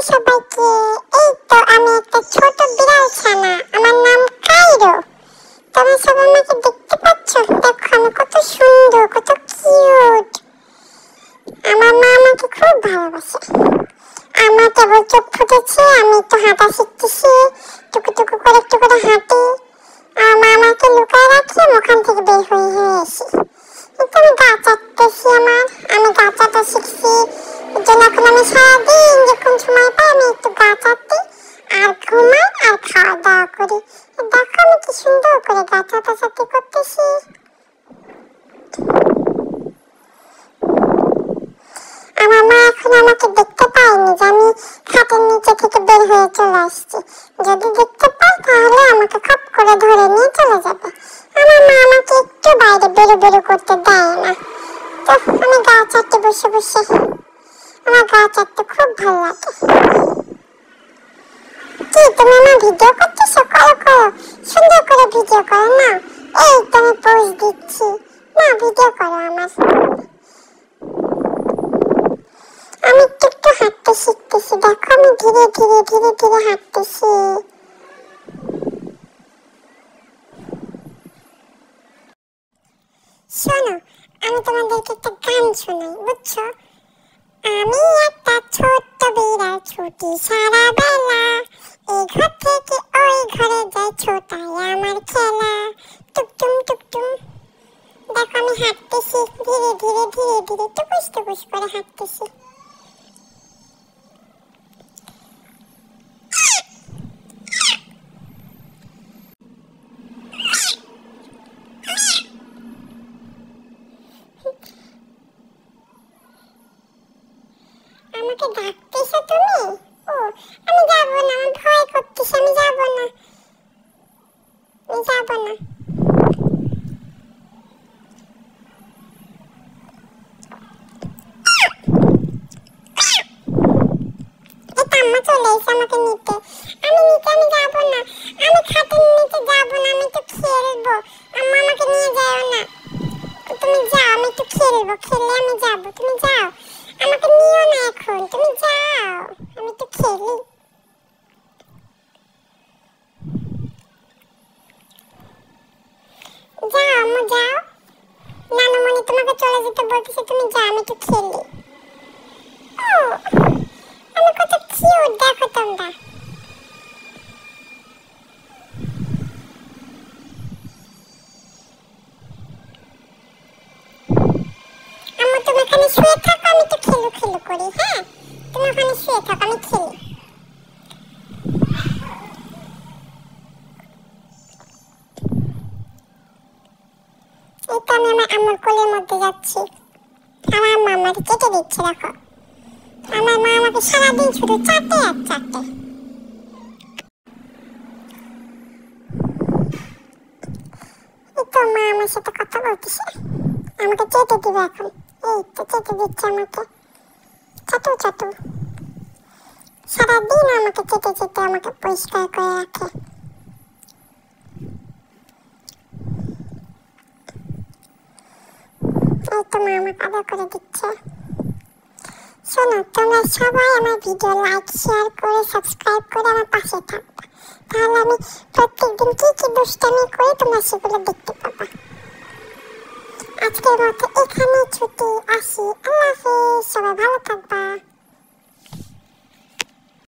সবাইকে। এই তো আমি একটা ছোট বিড়াল ছানা, আমার নাম কাইরো। তোমরা সবাই আমাকে দেখতে পাচ্ছ? দেখো আমি কত সুন্দর, কত কিউট। আমার মা আমাকে খুব ভালোবাসে। আমার কেবল চোখ ফুটেছে, আমি একটু হাঁটা শিখতেছি, টুকু টুকু করে একটু করে হাঁটি। আমার মা আমাকে লুকায় রাখি, আমি ওখান থেকে বের হয়ে আসি। কিন্তু আমি গা চাটতেছি, আমি গা চাটা শিখছি। এর জন্য এখন আমি সারাদিন যখন সময় পাই আমি একটু গা চাটি আর ঘুমাই আর খাওয়া দাওয়া করি। দেখো আমি কি সুন্দর করে গা চাটাচাটি করতেছি। আমার মা এখন আমাকে দেখতে পায়নি যে আমি খাটের নিচে থেকে বের হয়ে চলে আসছি। যদি দেখতে পায় তাহলে আমাকে খপ করে ধরে নিয়ে চলে যাবে। আমার মা আমাকে একটু বাইরে বেরো করতে দেয় না। তো আমি গা চাটতে বসে বসে, আমার গা চাটতে খুব ভালো লাগে। কি তুমি আমার ভিডিও করতেছো? করো, সুন্দর করে ভিডিও করো না। এই তুমি পোজ দিচ্ছি না, ভিডিও করো আমার। আমি একটু হাঁটতে শিখতেছি, দেখো আমি ধীরে ধীরে হাঁটতেছি। শোনো, আমি তোমাদেরকে একটা গান শোনাই, বুঝছো? আমি একটা ছোট্ট বিড়াল, ছুটি সারা বেলা, এই ঘর থেকে ওই ঘরে যাই, ছোটাই আমার খেলা, টুকটুম টুকটুম। দেখো আমি হাঁটতেছি ধীরে ধীরে টুকুস করে হাঁটতেছি। আমাকে ডাকতেছো তুমি? ও, আমি যাব না, আমার ভয় করতেছে, আমি যাব না। আম্মা চলে এসে আমাকে নিতে। আমি যাব না, আমি খাটের নিচে যাব না, আমি একটু খেলবো। আম্মা আমাকে নিয়ে যাও না। তুমি যাও, আমি একটু খেলবো, খেলে আমি যাব। তুমি যাও, আমাকে নিও না এখন, তুমি যাও, আমি একটু খেলি। যাও আম্মু যাও, নানুমণি তোমাকে চলে যেতে বলতেছে, তুমি যাও, আমি একটু খেলি। ও, আমি কত কিউট দেখো তোমরা। আম্মু তুমি এখানে শুয়ে থাকো, আমি একটু খেলু করি। হ্যাঁ, তুমি ওখানে শুয়ে থাকো, আমি খেলি। এই তো আমি আমার আম্মুর কোলের মধ্যে যাচ্ছি। আমার মা আমাকে কেটে দিচ্ছে, দেখো। আমার মা আমাকে সারাদিন শুধু চাটে আর চাটে। এই তো মা আমার সাথে কথা বলতেছে, আমাকে চেটে দিবে এখন। এই তো চেটে দিচ্ছে আমাকে, চাটু। সারাদিন আমাকে চেটে আমাকে পরিষ্কার করে রাখে। এই তো মা আমাকে আদর করে দিচ্ছে। শোনো, তোমরা সবাই আমার ভিডিও লাইক শেয়ার করে সাবস্ক্রাইব করে আমার পাশে থাকবে, তাহলে আমি প্রত্যেকদিন কি দুষ্টামি করি তোমরা সেগুলো দেখতে পাবা। আজকের মতো এখানে ছুটি, আসি। আল্লাহ হাফেজ, সবাই ভালো থাকবা।